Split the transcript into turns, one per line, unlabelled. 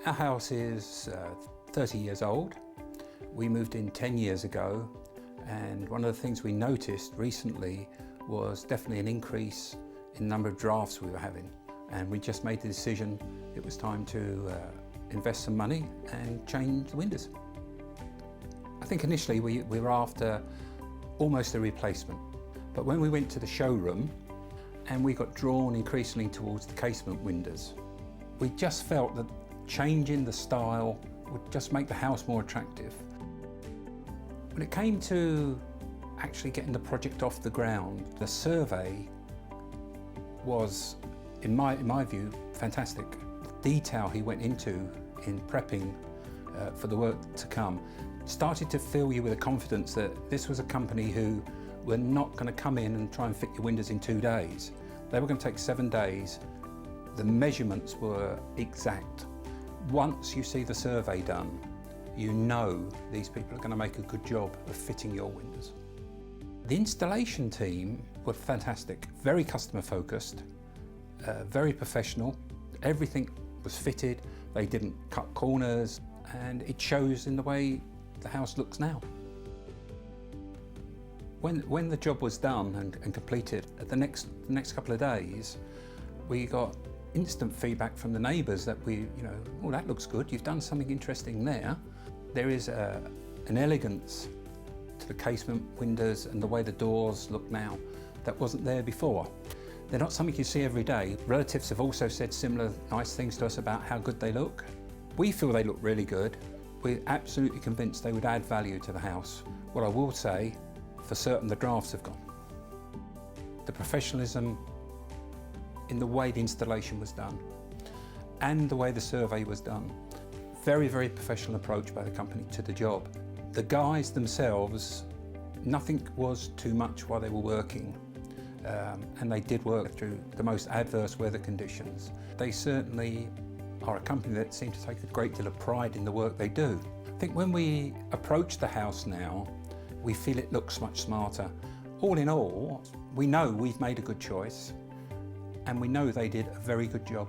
Our house is 30 years old. We moved in 10 years ago, and one of the things we noticed recently was definitely an increase in the number of drafts we were having. And we just made the decision it was time to invest some money and change the windows. I think initially we were after almost a replacement, but when we went to the showroom and we got drawn increasingly towards the casement windows, we just felt that changing the style would just make the house more attractive. When it came to actually getting the project off the ground, the survey was, in my view, fantastic. The detail he went into in prepping for the work to come started to fill you with a confidence that this was a company who were not going to come in and try and fit your windows in 2 days. They were going to take 7 days. The measurements were exact. Once you see the survey done, you know these people are going to make a good job of fitting your windows. The installation team were fantastic, very customer focused, very professional. Everything was fitted, they didn't cut corners, and it shows in the way the house looks now. When the job was done and completed, the next couple of days, we got instant feedback from the neighbours that oh, that looks good, you've done something interesting there. There is an elegance to the casement windows and the way the doors look now that wasn't there before. They're not something you see every day. Relatives have also said similar nice things to us about how good they look. We feel they look really good. We're absolutely convinced they would add value to the house. What I will say, for certain, the drafts have gone. The professionalism in the way the installation was done and the way the survey was done. Very, very professional approach by the company to the job. The guys themselves, nothing was too much while they were working, and they did work through the most adverse weather conditions. They certainly are a company that seems to take a great deal of pride in the work they do. I think when we approach the house now, we feel it looks much smarter. All in all, we know we've made a good choice, and we know they did a very good job.